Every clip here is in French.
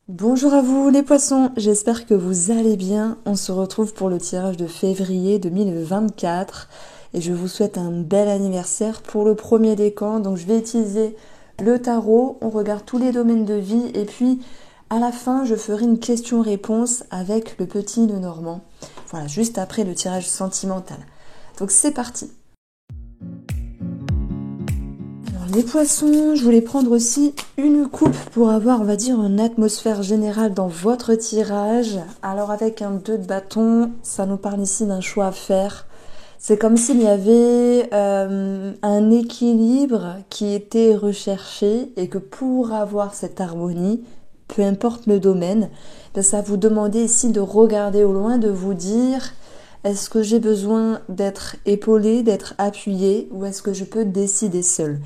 Bonjour à vous les poissons, j'espère que vous allez bien. On se retrouve pour le tirage de février 2024 et je vous souhaite un bel anniversaire pour le premier décan. Donc je vais utiliser le tarot, on regarde tous les domaines de vie et puis à la fin je ferai une question-réponse avec le petit Lenormand. Voilà, juste après le tirage sentimental. Donc c'est parti. Les poissons, je voulais prendre aussi une coupe pour avoir, on va dire, une atmosphère générale dans votre tirage. Alors avec un 2 de bâton, ça nous parle ici d'un choix à faire. C'est comme s'il y avait un équilibre qui était recherché et que pour avoir cette harmonie, peu importe le domaine, ça vous demandait ici de regarder au loin, de vous dire est-ce que j'ai besoin d'être épaulé, d'être appuyé ou est-ce que je peux décider seul?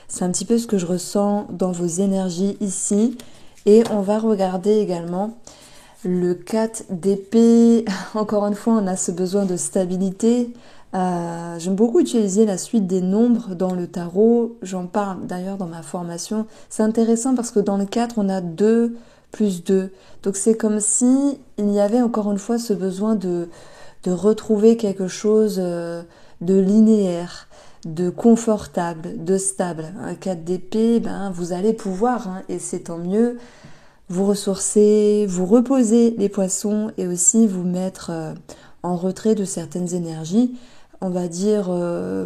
C'est un petit peu ce que je ressens dans vos énergies ici. Et on va regarder également le 4 d'épée. Encore une fois, on a ce besoin de stabilité. J'aime beaucoup utiliser la suite des nombres dans le tarot. J'en parle d'ailleurs dans ma formation. C'est intéressant parce que dans le 4, on a 2 plus 2. Donc c'est comme si il y avait encore une fois ce besoin de retrouver quelque chose de linéaire, de confortable, de stable. Un 4 d'épée, vous allez pouvoir, et c'est tant mieux, vous ressourcer, vous reposer les poissons et aussi vous mettre en retrait de certaines énergies, on va dire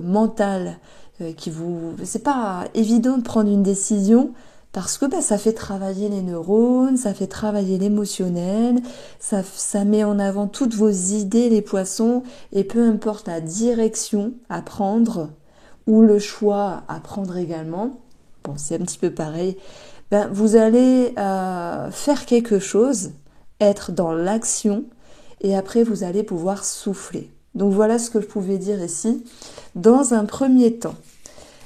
mentales, c'est pas évident de prendre une décision parce que ça fait travailler les neurones, ça fait travailler l'émotionnel, ça met en avant toutes vos idées les poissons et peu importe la direction à prendre ou le choix à prendre également, bon c'est un petit peu pareil, vous allez faire quelque chose, être dans l'action et après vous allez pouvoir souffler. Donc voilà ce que je pouvais dire ici dans un premier temps.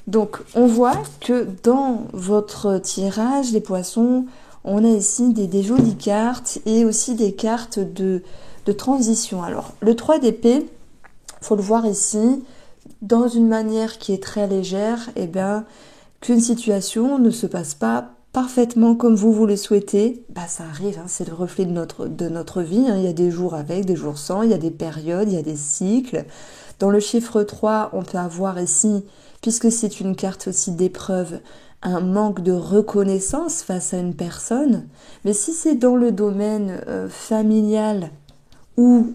Donc on voit que dans votre tirage, les poissons, on a ici des jolies cartes et aussi des cartes de transition. Alors le 3 d'épée, faut le voir ici, dans une manière qui est très légère, qu'une situation ne se passe pas parfaitement comme vous le souhaitez, ça arrive, c'est le reflet de notre vie, il y a des jours avec, des jours sans, il y a des périodes, il y a des cycles. Dans le chiffre 3, on peut avoir ici, puisque c'est une carte aussi d'épreuve, un manque de reconnaissance face à une personne. Mais si c'est dans le domaine familial ou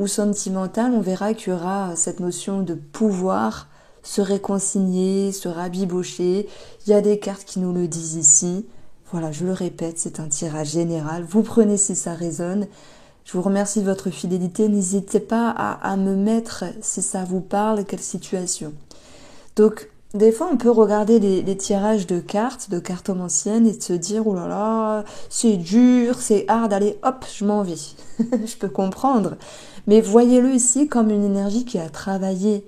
sentimental, on verra qu'il y aura cette notion de pouvoir se réconcilier, se rabibocher. Il y a des cartes qui nous le disent ici. Voilà, je le répète, c'est un tirage général. Vous prenez si ça résonne. Je vous remercie de votre fidélité. N'hésitez pas à me mettre, si ça vous parle, quelle situation. Donc, des fois, on peut regarder les tirages de cartes anciennes et de se dire, oh là là, c'est dur, c'est hard, allez, hop, je m'en vais. Je peux comprendre. Mais voyez-le ici comme une énergie qui a travaillé.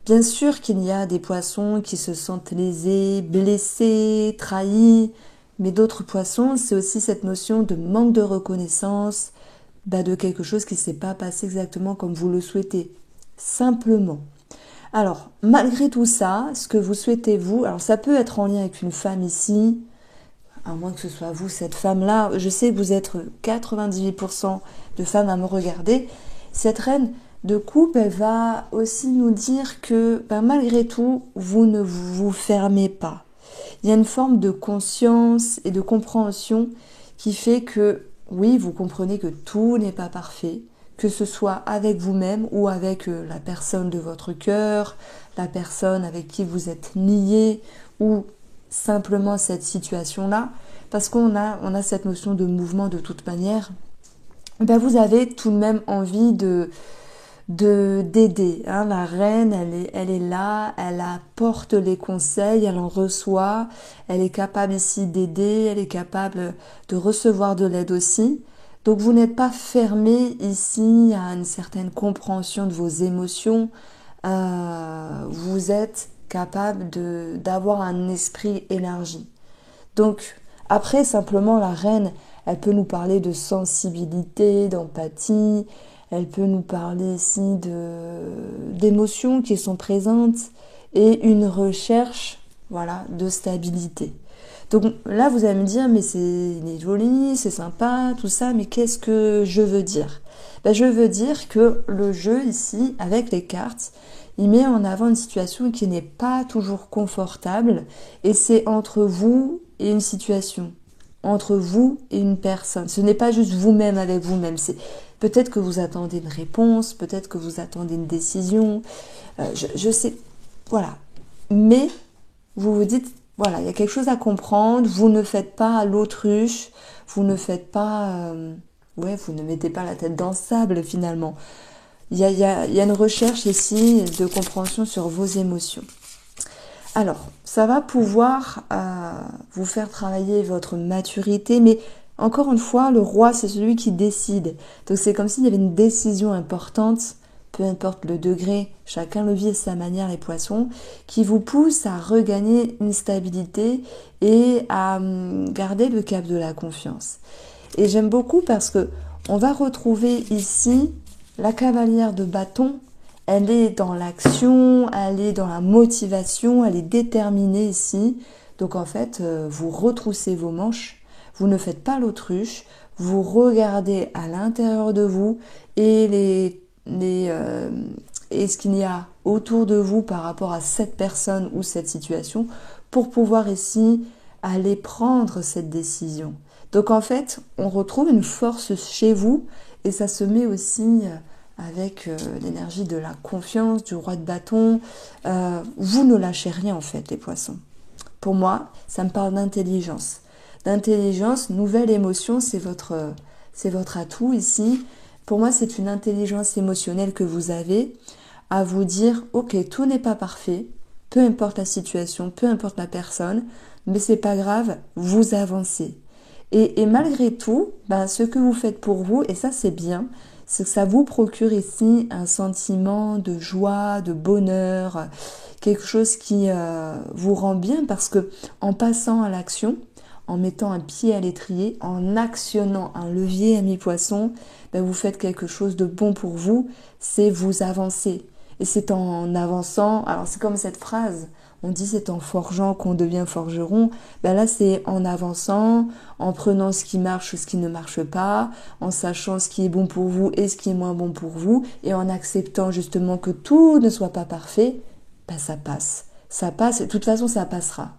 Bien sûr qu'il y a des poissons qui se sentent lésés, blessés, trahis, mais d'autres poissons, c'est aussi cette notion de manque de reconnaissance, de quelque chose qui ne s'est pas passé exactement comme vous le souhaitez. Simplement. Alors, malgré tout ça, ce que vous souhaitez vous, alors ça peut être en lien avec une femme ici, à moins que ce soit vous, cette femme-là, je sais que vous êtes 98% de femmes à me regarder, cette reine de coupe, elle va aussi nous dire que malgré tout, vous ne vous fermez pas. Il y a une forme de conscience et de compréhension qui fait que, oui, vous comprenez que tout n'est pas parfait, que ce soit avec vous-même ou avec la personne de votre cœur, la personne avec qui vous êtes lié ou simplement cette situation-là, parce qu'on a cette notion de mouvement de toute manière, vous avez tout de même envie d'aider. La reine, elle est là, elle apporte les conseils, elle en reçoit, elle est capable ici d'aider, elle est capable de recevoir de l'aide aussi. Donc vous n'êtes pas fermé ici à une certaine compréhension de vos émotions. Vous êtes capable d'avoir un esprit élargi. Donc après, simplement, la reine, elle peut nous parler de sensibilité, d'empathie, elle peut nous parler ici d'émotions qui sont présentes et une recherche, voilà, de stabilité. Donc là, vous allez me dire, mais il est joli, c'est sympa, tout ça, mais qu'est-ce que je veux dire? Ben, je veux dire que le jeu ici, avec les cartes, il met en avant une situation qui n'est pas toujours confortable, et c'est entre vous et une situation, entre vous et une personne. Ce n'est pas juste vous-même avec vous-même, c'est peut-être que vous attendez une réponse, peut-être que vous attendez une décision, je sais, voilà. Mais vous vous dites, voilà, il y a quelque chose à comprendre, vous ne faites pas l'autruche, vous ne faites pas... ouais, vous ne mettez pas la tête dans le sable finalement. Il y a une recherche ici de compréhension sur vos émotions. Alors, ça va pouvoir vous faire travailler votre maturité, mais encore une fois, le roi, c'est celui qui décide. Donc c'est comme s'il y avait une décision importante, peu importe le degré, chacun le vit à sa manière, les poissons, qui vous pousse à regagner une stabilité et à garder le cap de la confiance. Et j'aime beaucoup parce que on va retrouver ici la cavalière de bâton. Elle est dans l'action, elle est dans la motivation, elle est déterminée ici. Donc en fait, vous retroussez vos manches, vous ne faites pas l'autruche, vous regardez à l'intérieur de vous et et ce qu'il y a autour de vous par rapport à cette personne ou cette situation pour pouvoir ici aller prendre cette décision. Donc en fait, on retrouve une force chez vous et ça se met aussi avec l'énergie de la confiance, du roi de bâton. Vous ne lâchez rien en fait, les poissons. Pour moi, ça me parle d'intelligence. D'intelligence, nouvelle émotion, c'est votre atout ici. Pour moi, c'est une intelligence émotionnelle que vous avez à vous dire, ok, tout n'est pas parfait, peu importe la situation, peu importe la personne, mais c'est pas grave, vous avancez. Et malgré tout, ben, ce que vous faites pour vous, et ça c'est bien, c'est que ça vous procure ici un sentiment de joie, de bonheur, quelque chose qui vous rend bien parce que en passant à l'action, en mettant un pied à l'étrier, en actionnant un levier à mi-poisson, ben vous faites quelque chose de bon pour vous, c'est vous avancer. Et c'est en avançant, alors c'est comme cette phrase, on dit c'est en forgeant qu'on devient forgeron, ben là c'est en avançant, en prenant ce qui marche ou ce qui ne marche pas, en sachant ce qui est bon pour vous et ce qui est moins bon pour vous, et en acceptant justement que tout ne soit pas parfait, ben ça passe. Ça passe et de toute façon ça passera.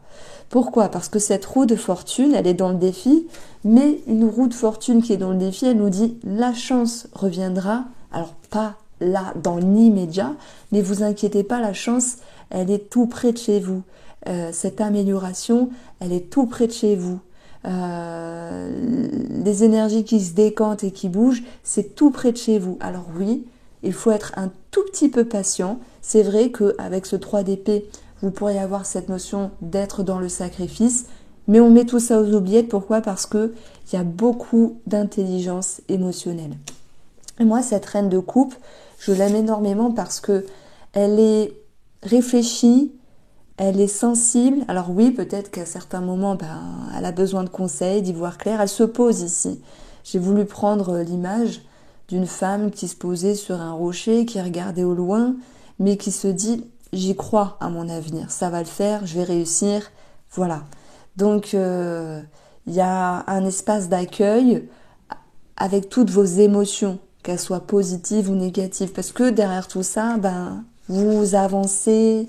Pourquoi? Parce que cette roue de fortune, elle est dans le défi, mais une roue de fortune qui est dans le défi, elle nous dit la chance reviendra, alors pas là dans l'immédiat, mais vous inquiétez pas, la chance, elle est tout près de chez vous. Cette amélioration, elle est tout près de chez vous. Les énergies qui se décantent et qui bougent, c'est tout près de chez vous. Alors oui, il faut être un tout petit peu patient. C'est vrai qu'avec ce 3 d'épée, vous pourriez avoir cette notion d'être dans le sacrifice, mais on met tout ça aux oubliettes. Pourquoi? Parce qu'il y a beaucoup d'intelligence émotionnelle. Et moi, cette reine de coupe, je l'aime énormément parce que elle est réfléchie, elle est sensible. Alors oui, peut-être qu'à certains moments, elle a besoin de conseils, d'y voir clair. Elle se pose ici. J'ai voulu prendre l'image d'une femme qui se posait sur un rocher, qui regardait au loin, mais qui se dit « j'y crois à mon avenir, ça va le faire, je vais réussir ». Voilà. Donc, il y a un espace d'accueil avec toutes vos émotions, qu'elles soient positives ou négatives. Parce que derrière tout ça, vous avancez,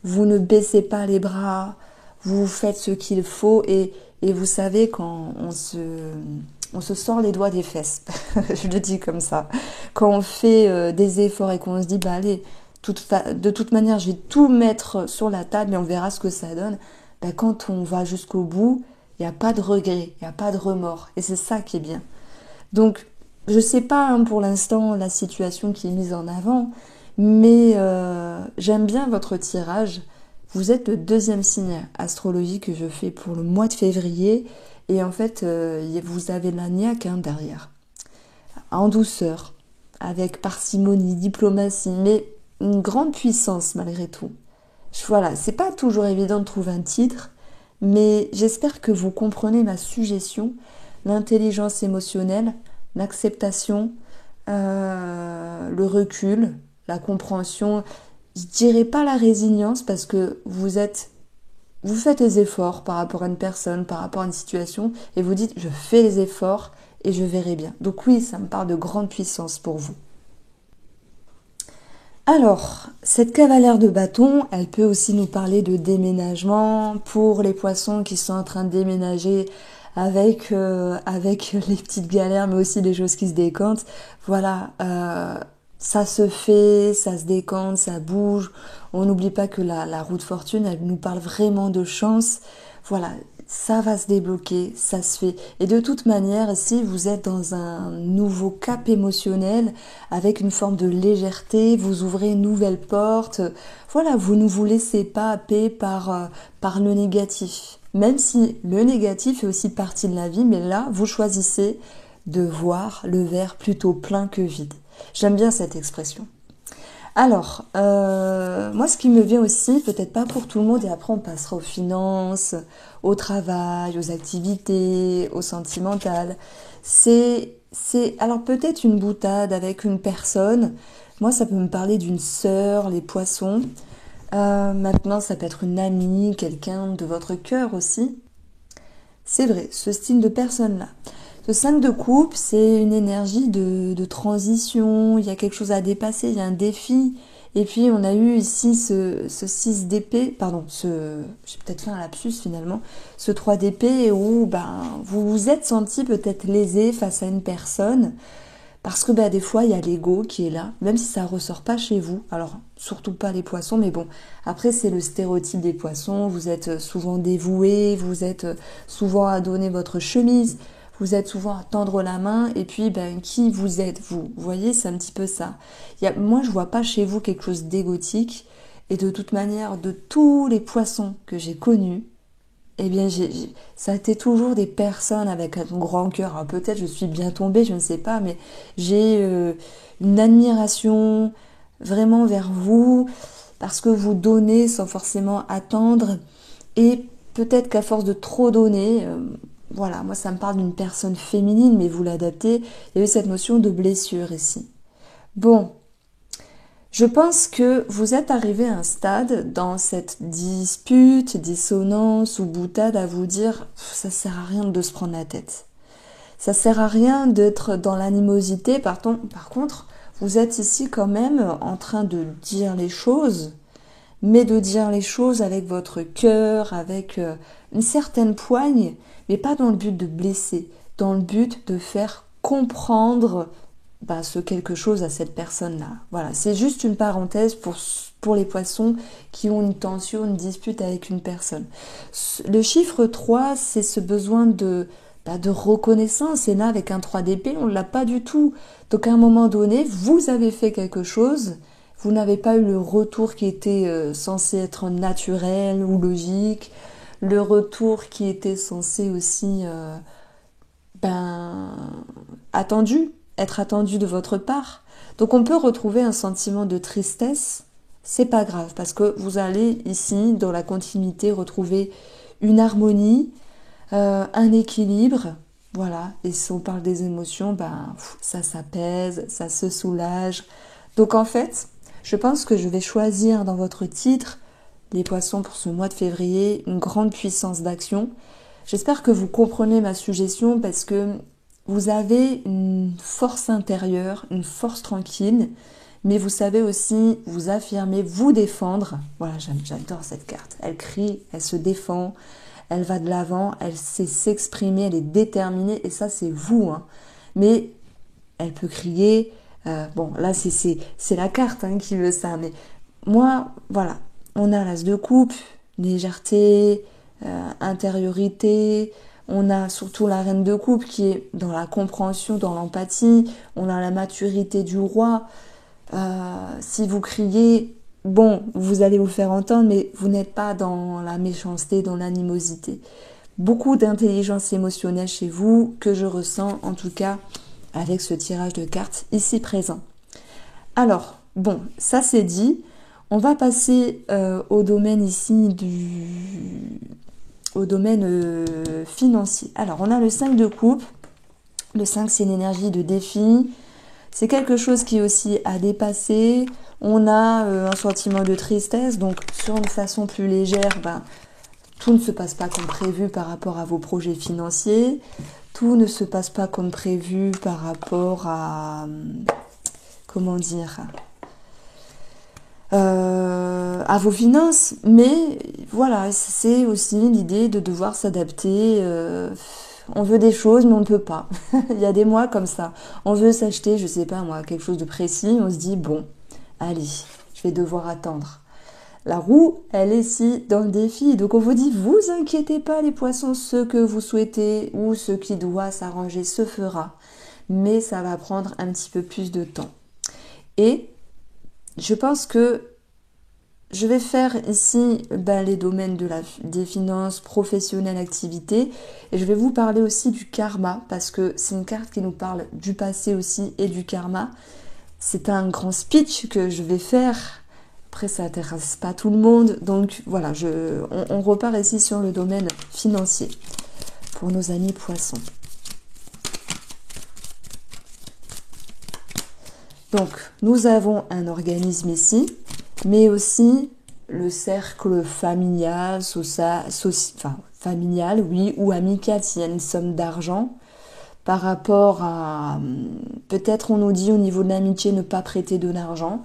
vous ne baissez pas les bras, vous faites ce qu'il faut et vous savez quand on se sort les doigts des fesses, je le dis comme ça. Quand on fait des efforts et qu'on se dit, allez, de toute manière, je vais tout mettre sur la table et on verra ce que ça donne. Quand on va jusqu'au bout, il n'y a pas de regret, il n'y a pas de remords. Et c'est ça qui est bien. Donc, je ne sais pas pour l'instant la situation qui est mise en avant, mais j'aime bien votre tirage. Vous êtes le 2e signe astrologique que je fais pour le mois de février. Et en fait, vous avez la niaque derrière. En douceur, avec parcimonie, diplomatie, mais une grande puissance malgré tout. Voilà, c'est pas toujours évident de trouver un titre, mais j'espère que vous comprenez ma suggestion, l'intelligence émotionnelle, l'acceptation, le recul, la compréhension. Je dirais pas la résilience parce que vous êtes vous faites les efforts par rapport à une personne, par rapport à une situation, et vous dites, je fais les efforts et je verrai bien. Donc oui, ça me parle de grande puissance pour vous. Alors, cette cavalière de bâton, elle peut aussi nous parler de déménagement pour les poissons qui sont en train de déménager avec les petites galères, mais aussi les choses qui se décantent. Voilà, ça se fait, ça se décante, ça bouge. On n'oublie pas que la roue de fortune, elle nous parle vraiment de chance. Voilà, ça va se débloquer, ça se fait. Et de toute manière, si vous êtes dans un nouveau cap émotionnel, avec une forme de légèreté, vous ouvrez une nouvelle porte. Voilà, vous ne vous laissez pas happer par le négatif. Même si le négatif fait aussi partie de la vie, mais là, vous choisissez de voir le verre plutôt plein que vide. J'aime bien cette expression. Alors, moi ce qui me vient aussi, peut-être pas pour tout le monde, et après on passera aux finances, au travail, aux activités, au sentimental, alors peut-être une boutade avec une personne. Moi ça peut me parler d'une sœur, les poissons. Maintenant ça peut être une amie, quelqu'un de votre cœur aussi. C'est vrai, ce style de personne-là. Ce 5 de coupe, c'est une énergie de transition, il y a quelque chose à dépasser, il y a un défi. Et puis on a eu ici ce 6 d'épée, pardon, j'ai peut-être fait un lapsus finalement, ce 3 d'épée où vous vous êtes senti peut-être lésé face à une personne, parce que des fois il y a l'ego qui est là, même si ça ressort pas chez vous, alors surtout pas les poissons, mais bon, après c'est le stéréotype des poissons, vous êtes souvent dévoué, vous êtes souvent à donner votre chemise, vous êtes souvent à tendre la main, et puis qui vous êtes vous voyez, c'est un petit peu ça. Moi je vois pas chez vous quelque chose d'égotique, et de toute manière, de tous les poissons que j'ai connus, eh bien ça a été toujours des personnes avec un grand cœur. Alors peut-être je suis bien tombée, je ne sais pas, mais j'ai une admiration vraiment vers vous, parce que vous donnez sans forcément attendre, et peut-être qu'à force de trop donner, voilà, moi ça me parle d'une personne féminine, mais vous l'adaptez, il y a eu cette notion de blessure ici. Bon, je pense que vous êtes arrivé à un stade dans cette dispute, dissonance ou boutade à vous dire ça sert à rien de se prendre la tête. Ça sert à rien d'être dans l'animosité. Par contre, vous êtes ici quand même en train de dire les choses, mais de dire les choses avec votre cœur, avec une certaine poigne, mais pas dans le but de blesser, dans le but de faire comprendre ce quelque chose à cette personne-là. Voilà, c'est juste une parenthèse pour les poissons qui ont une tension, une dispute avec une personne. Le chiffre 3, c'est ce besoin de reconnaissance, et là avec un 3 d'épée, on ne l'a pas du tout. Donc à un moment donné, vous avez fait quelque chose, vous n'avez pas eu le retour qui était censé être naturel ou logique, le retour qui était censé aussi être attendu de votre part. Donc on peut retrouver un sentiment de tristesse, c'est pas grave, parce que vous allez ici, dans la continuité, retrouver une harmonie, un équilibre, voilà, et si on parle des émotions, ça s'apaise, ça se soulage. Donc en fait, je pense que je vais choisir dans votre titre, les poissons pour ce mois de février, une grande puissance d'action. J'espère que vous comprenez ma suggestion, parce que vous avez une force intérieure, une force tranquille, mais vous savez aussi vous affirmer, vous défendre. Voilà, j'adore cette carte. Elle crie, elle se défend, elle va de l'avant, elle sait s'exprimer, elle est déterminée, et ça c'est vous. Mais elle peut crier, là c'est la carte qui veut ça, mais moi, voilà, on a l'as de coupe, légèreté, intériorité. On a surtout la reine de coupe qui est dans la compréhension, dans l'empathie. On a la maturité du roi. Si vous criez, vous allez vous faire entendre, mais vous n'êtes pas dans la méchanceté, dans l'animosité. Beaucoup d'intelligence émotionnelle chez vous, que je ressens en tout cas avec ce tirage de cartes ici présent. Alors, ça c'est dit. On va passer au domaine ici au domaine financier. Alors, on a le 5 de coupe. Le 5, c'est une énergie de défi. C'est quelque chose qui est aussi à dépasser. On a un sentiment de tristesse. Donc, sur une façon plus légère, tout ne se passe pas comme prévu par rapport à vos projets financiers. Tout ne se passe pas comme prévu par rapport à... Comment dire, à vos finances, mais voilà, c'est aussi l'idée de devoir s'adapter. On veut des choses, mais on ne peut pas. Il y a des mois comme ça. On veut s'acheter, je sais pas moi, quelque chose de précis. On se dit, bon, allez, je vais devoir attendre. La roue, elle est ici dans le défi. Donc on vous dit, vous inquiétez pas les poissons, ce que vous souhaitez ou ce qui doit s'arranger se fera. Mais ça va prendre un petit peu plus de temps. Et je pense que je vais faire ici les domaines des finances, professionnelles, activités. Et je vais vous parler aussi du karma, parce que c'est une carte qui nous parle du passé aussi et du karma. C'est un grand speech que je vais faire. Après, ça n'intéresse pas tout le monde. Donc voilà, on repart ici sur le domaine financier pour nos amis poissons. Donc, nous avons un organisme ici, mais aussi le cercle familial, familial, oui, ou amical, s'il y a une somme d'argent. Par rapport à, peut-être on nous dit au niveau de l'amitié, ne pas prêter de l'argent.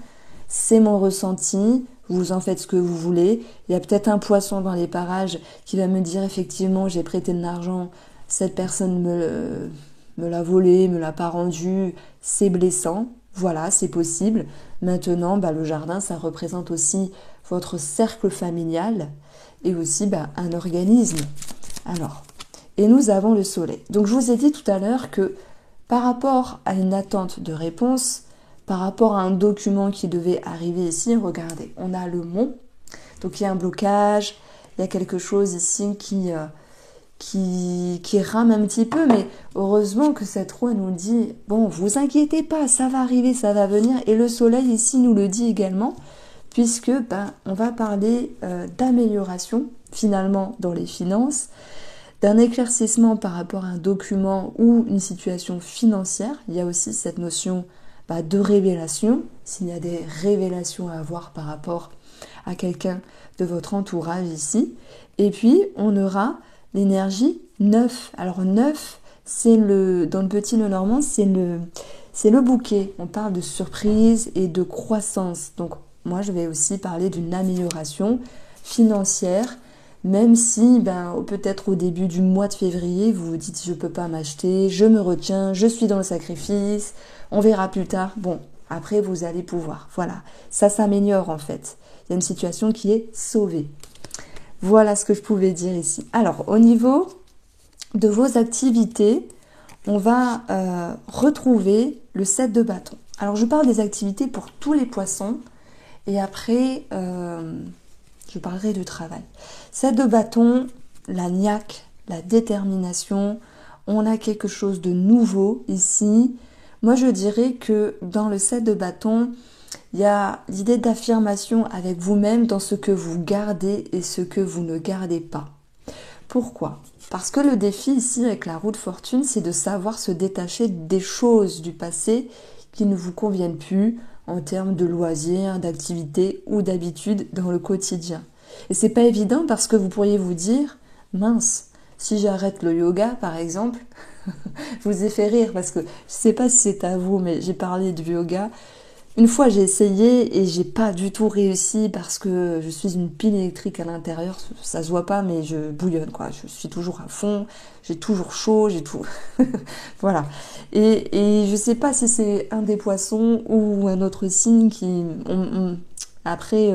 C'est mon ressenti, vous en faites ce que vous voulez. Il y a peut-être un poisson dans les parages qui va me dire, effectivement, j'ai prêté de l'argent, cette personne me l'a volé, me l'a pas rendu, c'est blessant. Voilà, c'est possible. Maintenant, le jardin, ça représente aussi votre cercle familial et aussi un organisme. Alors, et nous avons le soleil. Donc, je vous ai dit tout à l'heure que par rapport à une attente de réponse, par rapport à un document qui devait arriver ici, regardez, on a le mont. Donc, il y a un blocage, il y a quelque chose ici qui rame un petit peu, mais heureusement que cette roue nous dit, bon, vous inquiétez pas, ça va arriver, ça va venir, et le soleil ici nous le dit également, puisque on va parler d'amélioration finalement dans les finances, d'un éclaircissement par rapport à un document ou une situation financière. Il y a aussi cette notion de révélation, s'il y a des révélations à avoir par rapport à quelqu'un de votre entourage ici, et puis on aura l'énergie 9. Alors 9, c'est dans le petit Lenormand, c'est le bouquet. On parle de surprise et de croissance. Donc moi, je vais aussi parler d'une amélioration financière, même si peut-être au début du mois de février, vous vous dites je peux pas m'acheter, je me retiens, je suis dans le sacrifice, on verra plus tard. Bon, après vous allez pouvoir. Voilà, ça s'améliore en fait. Il y a une situation qui est sauvée. Voilà ce que je pouvais dire ici. Alors, au niveau de vos activités, on va retrouver le 7 de bâton. Alors, je parle des activités pour tous les poissons et après, je parlerai du travail. 7 de bâton, la niaque, la détermination, on a quelque chose de nouveau ici. Moi, je dirais que dans le 7 de bâton, il y a l'idée d'affirmation avec vous-même dans ce que vous gardez et ce que vous ne gardez pas. Pourquoi? Parce que le défi ici avec la roue de fortune, c'est de savoir se détacher des choses du passé qui ne vous conviennent plus en termes de loisirs, d'activités ou d'habitudes dans le quotidien. Et c'est pas évident parce que vous pourriez vous dire, mince, si j'arrête le yoga par exemple, je vous ai fait rire parce que je sais pas si c'est à vous, mais j'ai parlé du yoga. Une fois, j'ai essayé et j'ai pas du tout réussi parce que je suis une pile électrique à l'intérieur. Ça se voit pas, mais je bouillonne, quoi. Je suis toujours à fond, j'ai toujours chaud, j'ai tout. Voilà. Et je sais pas si c'est un des poissons ou un autre signe qui... Après,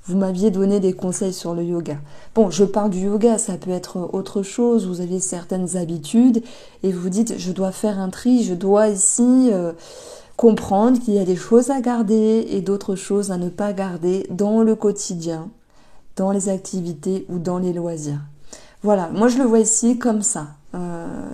vous m'aviez donné des conseils sur le yoga. Bon, je parle du yoga, ça peut être autre chose. Vous avez certaines habitudes et vous dites, je dois faire un tri, je dois ici... comprendre qu'il y a des choses à garder et d'autres choses à ne pas garder dans le quotidien, dans les activités ou dans les loisirs. Voilà, moi je le vois ici comme ça.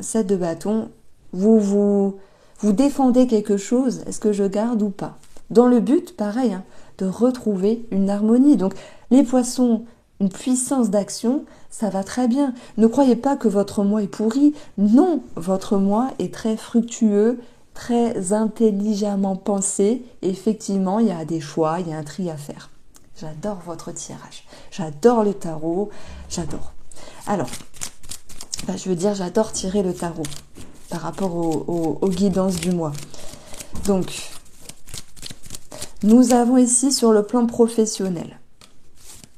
7 de bâton, vous défendez quelque chose, est-ce que je garde ou pas? Dans le but, pareil, de retrouver une harmonie. Donc les poissons, une puissance d'action, ça va très bien. Ne croyez pas que votre mois est pourri. Non, votre mois est très fructueux, très intelligemment pensé. Effectivement, il y a des choix, il y a un tri à faire. J'adore votre tirage. J'adore le tarot. J'adore. Alors, je veux dire, j'adore tirer le tarot par rapport aux guidances du mois. Donc, nous avons ici sur le plan professionnel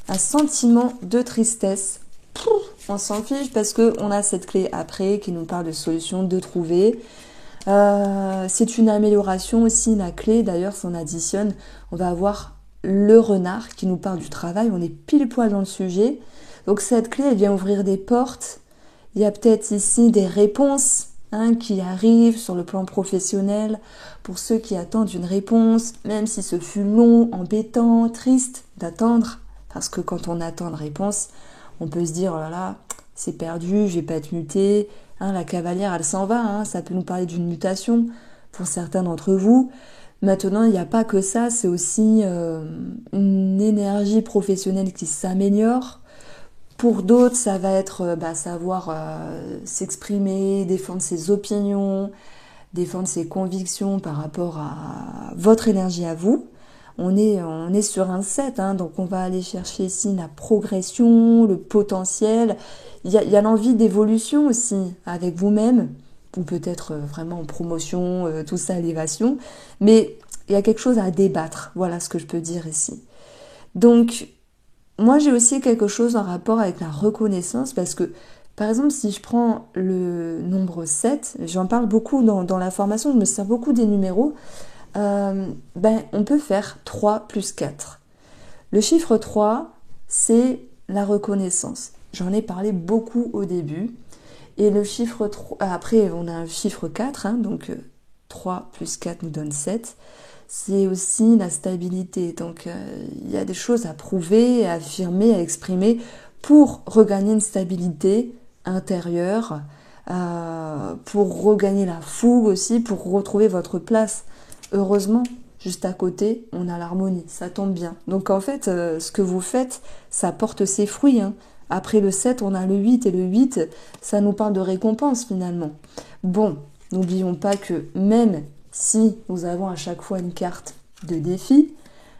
un sentiment de tristesse. On s'en fiche parce qu'on a cette clé après qui nous parle de solutions de trouver. C'est une amélioration aussi, la clé. D'ailleurs, si on additionne, on va avoir le renard qui nous parle du travail. On est pile poil dans le sujet. Donc cette clé, elle vient ouvrir des portes. Il y a peut-être ici des réponses qui arrivent sur le plan professionnel. Pour ceux qui attendent une réponse, même si ce fut long, embêtant, triste d'attendre. Parce que quand on attend une réponse, on peut se dire, oh là là, c'est perdu, je vais pas être muté. La cavalière, elle s'en va. Ça peut nous parler d'une mutation pour certains d'entre vous. Maintenant, il n'y a pas que ça, c'est aussi une énergie professionnelle qui s'améliore. Pour d'autres, ça va être savoir s'exprimer, défendre ses opinions, défendre ses convictions par rapport à votre énergie à vous. On est sur un 7, donc on va aller chercher ici la progression, le potentiel. Il y a l'envie d'évolution aussi avec vous-même, ou peut-être vraiment en promotion, tout ça, élévation. Mais il y a quelque chose à débattre, voilà ce que je peux dire ici. Donc, moi j'ai aussi quelque chose en rapport avec la reconnaissance, parce que, par exemple, si je prends le nombre 7, j'en parle beaucoup dans la formation, je me sers beaucoup des numéros, on peut faire 3 plus 4. Le chiffre 3, c'est la reconnaissance. J'en ai parlé beaucoup au début. Et le chiffre 3, après on a un chiffre 4, donc 3 plus 4 nous donne 7. C'est aussi la stabilité. Donc il y a des choses à prouver, à affirmer, à exprimer pour regagner une stabilité intérieure, pour regagner la fougue aussi, pour retrouver votre place. Heureusement, juste à côté, on a l'harmonie, ça tombe bien. Donc en fait, ce que vous faites, ça porte ses fruits. Après le 7, on a le 8, et le 8, ça nous parle de récompense finalement. Bon, n'oublions pas que même si nous avons à chaque fois une carte de défi,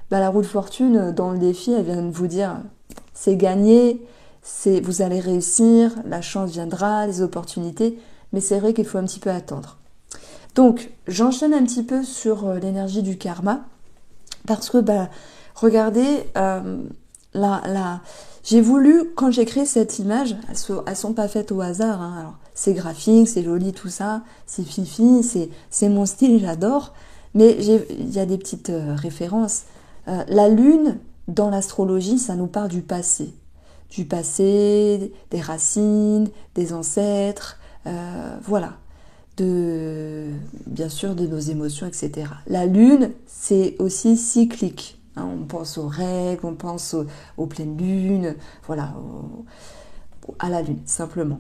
la roue de fortune, dans le défi, elle vient de vous dire, c'est gagné, vous allez réussir, la chance viendra, les opportunités, mais c'est vrai qu'il faut un petit peu attendre. Donc, j'enchaîne un petit peu sur l'énergie du karma, parce que, regardez, j'ai voulu, quand j'ai créé cette image, elles sont pas faites au hasard, alors, c'est graphique, c'est joli, tout ça, c'est fifi, c'est mon style, j'adore, mais il y a des petites références. La lune, dans l'astrologie, ça nous parle du passé, des racines, des ancêtres, voilà. Bien sûr de nos émotions, etc. La lune, c'est aussi cyclique. On pense aux règles, on pense aux pleines lunes, voilà, à la lune, simplement.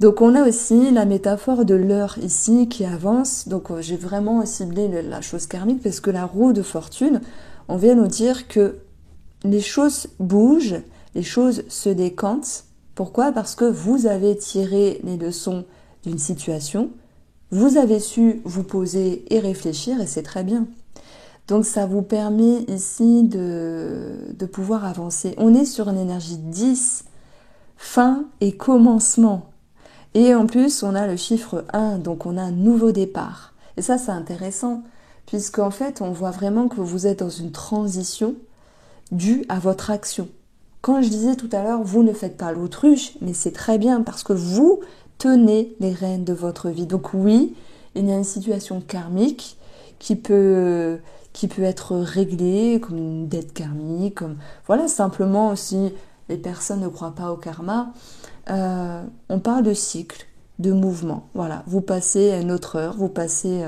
Donc on a aussi la métaphore de l'heure ici qui avance. Donc j'ai vraiment ciblé la chose karmique parce que la roue de fortune, on vient nous dire que les choses bougent, les choses se décantent. Pourquoi? Parce que vous avez tiré les leçons d'une situation, vous avez su vous poser et réfléchir, et c'est très bien. Donc ça vous permet ici de pouvoir avancer. On est sur une énergie 10, fin et commencement. Et en plus, on a le chiffre 1, donc on a un nouveau départ. Et ça, c'est intéressant, puisqu'en fait, on voit vraiment que vous êtes dans une transition due à votre action. Quand je disais tout à l'heure, vous ne faites pas l'autruche, mais c'est très bien, parce que vous tenez les rênes de votre vie. Donc oui, il y a une situation karmique qui peut être réglée comme une dette karmique, comme voilà, simplement si les personnes ne croient pas au karma, on parle de cycle, de mouvement. Voilà, vous passez à une autre heure, vous passez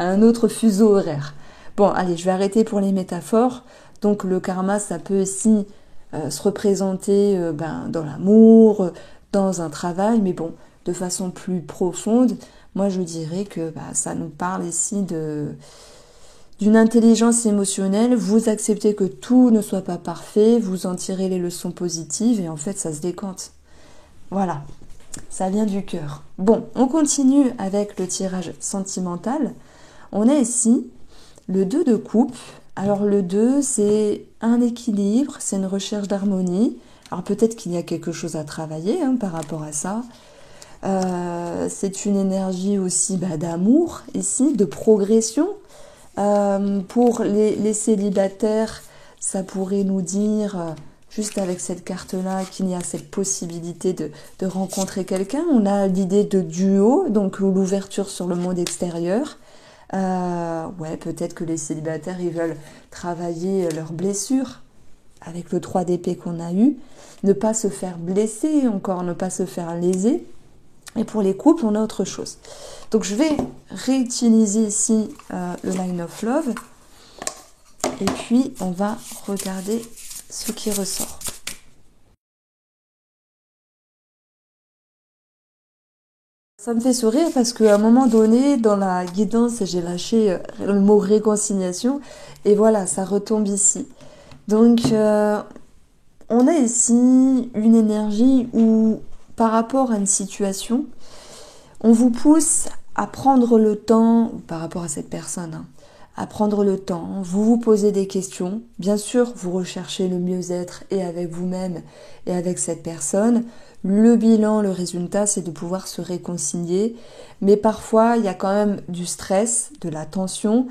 à un autre fuseau horaire. Bon, allez, je vais arrêter pour les métaphores. Donc le karma, ça peut aussi se représenter dans l'amour, dans un travail, mais bon, de façon plus profonde, moi je dirais que ça nous parle ici d'une intelligence émotionnelle. Vous acceptez que tout ne soit pas parfait, vous en tirez les leçons positives et en fait ça se décante. Voilà, ça vient du cœur. Bon, on continue avec le tirage sentimental. On a ici le 2 de coupe. Alors le 2, c'est un équilibre, c'est une recherche d'harmonie Alors peut-être qu'il y a quelque chose à travailler hein, par rapport à ça. C'est une énergie aussi d'amour ici, de progression. Pour les célibataires, ça pourrait nous dire, juste avec cette carte-là, qu'il y a cette possibilité de rencontrer quelqu'un. On a l'idée de duo, donc l'ouverture sur le monde extérieur. Ouais, peut-être que les célibataires, ils veulent travailler leurs blessures avec le 3 d'épée qu'on a eu. Ne pas se faire blesser, encore ne pas se faire léser. Et pour les couples, on a autre chose. Donc je vais réutiliser ici le Line of Love. Et puis on va regarder ce qui ressort. Ça me fait sourire parce qu'à un moment donné, dans la guidance, j'ai lâché le mot réconciliation. Et voilà, ça retombe ici. Donc on a ici une énergie où, par rapport à une situation, on vous pousse à prendre le temps, par rapport à cette personne, hein, à prendre le temps, vous vous posez des questions. Bien sûr, vous recherchez le mieux-être et avec vous-même et avec cette personne. Le bilan, le résultat, c'est de pouvoir se réconcilier. Mais parfois, il y a quand même du stress, de la tension.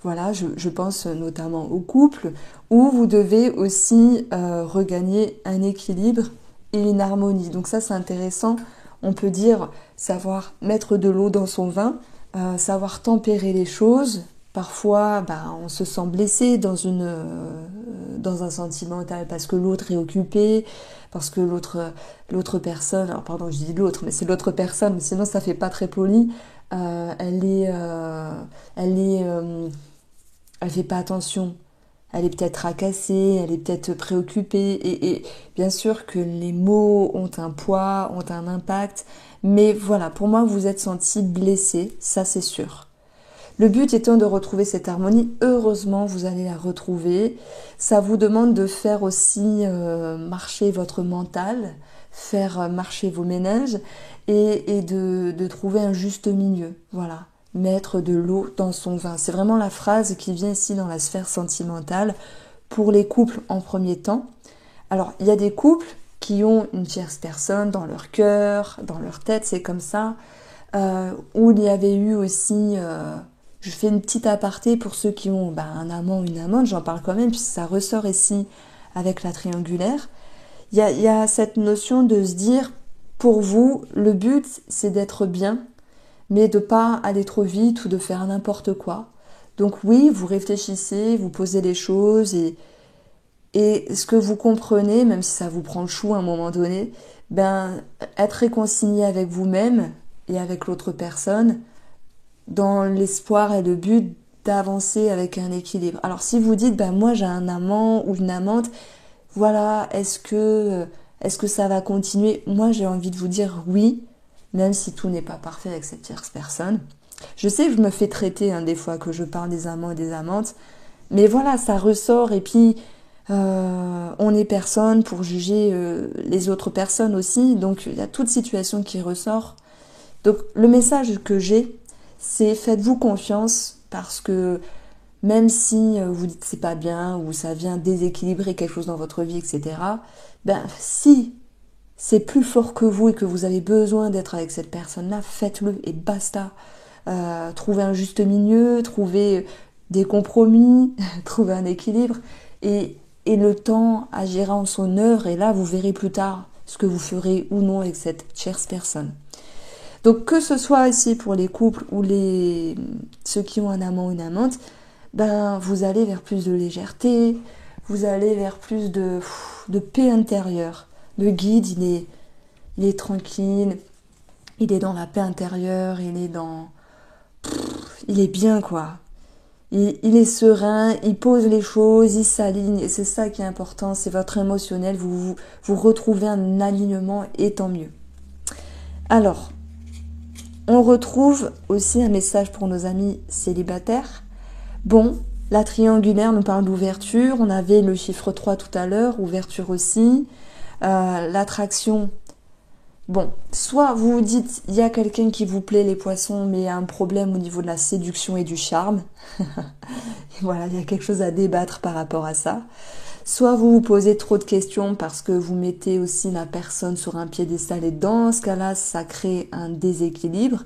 Voilà, je pense notamment au couple, où vous devez aussi regagner un équilibre et une harmonie. Donc ça, c'est intéressant. On peut dire savoir mettre de l'eau dans son vin, savoir tempérer les choses. Parfois, on se sent blessé dans un sentimental parce que l'autre est occupé, parce que l'autre personne, alors pardon, je dis l'autre, mais c'est l'autre personne, sinon ça fait pas très poli. Elle fait pas attention. Elle est peut-être tracassée, elle est peut-être préoccupée. Et bien sûr que les mots ont un poids, ont un impact. Mais voilà, pour moi, vous êtes senti blessé, ça c'est sûr. Le but étant de retrouver cette harmonie, heureusement, vous allez la retrouver. Ça vous demande de faire aussi marcher votre mental, faire marcher vos méninges et de trouver un juste milieu. Voilà. Mettre de l'eau dans son vin. C'est vraiment la phrase qui vient ici dans la sphère sentimentale pour les couples en premier temps. Alors, il y a des couples qui ont une tierce personne dans leur cœur, dans leur tête, c'est comme ça. Où il y avait eu aussi... je fais une petite aparté pour ceux qui ont un amant ou une amante, j'en parle quand même, puisque ça ressort ici avec la triangulaire. Il y a cette notion de se dire, pour vous, le but, c'est d'être bien, mais de pas aller trop vite ou de faire n'importe quoi. Donc oui, vous réfléchissez, vous posez les choses et ce que vous comprenez, même si ça vous prend le chou à un moment donné, être réconcilié avec vous-même et avec l'autre personne dans l'espoir et le but d'avancer avec un équilibre. Alors si vous dites, moi j'ai un amant ou une amante, voilà, est-ce que ça va continuer? Moi j'ai envie de vous dire oui, même si tout n'est pas parfait avec cette tierce personne. Je sais que je me fais traiter des fois que je parle des amants et des amantes, mais voilà, ça ressort et puis on est personne pour juger les autres personnes aussi, donc il y a toute situation qui ressort. Donc le message que j'ai, c'est faites-vous confiance parce que même si vous dites c'est pas bien ou ça vient déséquilibrer quelque chose dans votre vie, etc., si c'est plus fort que vous et que vous avez besoin d'être avec cette personne-là, faites-le et basta. Trouvez un juste milieu, trouvez des compromis, trouvez un équilibre et le temps agira en son heure et là vous verrez plus tard ce que vous ferez ou non avec cette tierce personne. Donc que ce soit ici pour les couples ou ceux qui ont un amant ou une amante, vous allez vers plus de légèreté, vous allez vers plus de paix intérieure. Le guide, il est tranquille, il est dans la paix intérieure, il est bien quoi. Il est serein, il pose les choses, il s'aligne, et c'est ça qui est important, c'est votre émotionnel, vous retrouvez un alignement et tant mieux. Alors, on retrouve aussi un message pour nos amis célibataires. Bon, la triangulaire nous parle d'ouverture, on avait le chiffre 3 tout à l'heure, ouverture aussi. L'attraction, bon, soit vous vous dites, il y a quelqu'un qui vous plaît les poissons, mais il y a un problème au niveau de la séduction et du charme. Voilà, il y a quelque chose à débattre par rapport à ça. Soit vous vous posez trop de questions parce que vous mettez aussi la personne sur un piédestal et dans ce cas-là, ça crée un déséquilibre.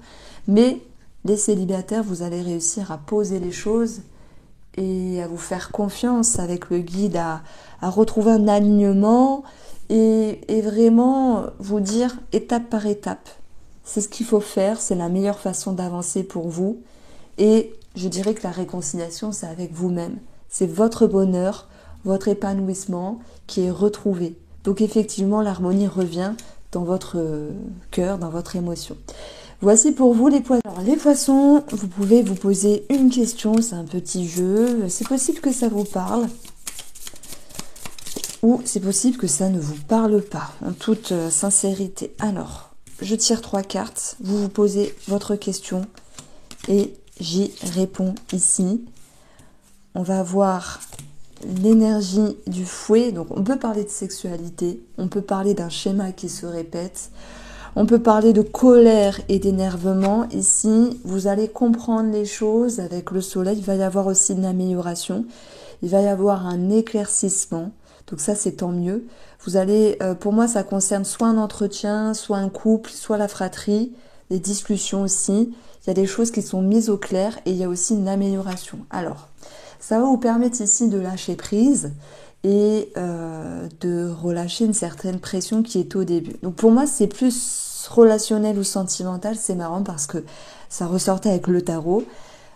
Mais les célibataires, vous allez réussir à poser les choses et à vous faire confiance avec le guide, à retrouver un alignement et vraiment vous dire étape par étape. C'est ce qu'il faut faire, c'est la meilleure façon d'avancer pour vous. Et je dirais que la réconciliation, c'est avec vous-même. C'est votre bonheur, votre épanouissement qui est retrouvé. Donc effectivement, l'harmonie revient dans votre cœur, dans votre émotion. Voici pour vous les poissons. Alors les poissons, vous pouvez vous poser une question, c'est un petit jeu. C'est possible que ça vous parle. Ou c'est possible que ça ne vous parle pas, en toute sincérité. Alors, je tire 3 cartes, vous vous posez votre question et j'y réponds ici. On va voir l'énergie du fouet. Donc on peut parler de sexualité, on peut parler d'un schéma qui se répète, on peut parler de colère et d'énervement. Ici, vous allez comprendre les choses avec le soleil. Il va y avoir aussi une amélioration. Il va y avoir un éclaircissement. Donc ça, c'est tant mieux. Vous allez, pour moi, ça concerne soit un entretien, soit un couple, soit la fratrie, des discussions aussi. Il y a des choses qui sont mises au clair et il y a aussi une amélioration. Alors, ça va vous permettre ici de lâcher prise et de relâcher une certaine pression qui est au début. Donc pour moi, c'est plus relationnel ou sentimental. C'est marrant parce que ça ressortait avec le tarot.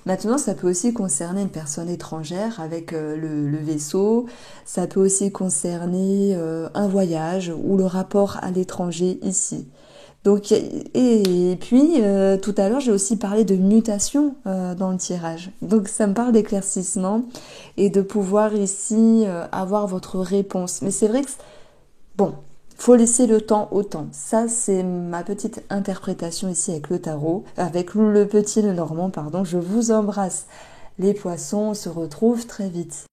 Maintenant, ça peut aussi concerner une personne étrangère avec le vaisseau. Ça peut aussi concerner un voyage ou le rapport à l'étranger ici. Donc, et puis, tout à l'heure, j'ai aussi parlé de mutation dans le tirage. Donc, ça me parle d'éclaircissement et de pouvoir ici avoir votre réponse. Mais c'est vrai que, bon, faut laisser le temps au temps. Ça, c'est ma petite interprétation ici avec le tarot, avec le petit Lenormand, pardon. Je vous embrasse, les poissons. On se retrouve très vite.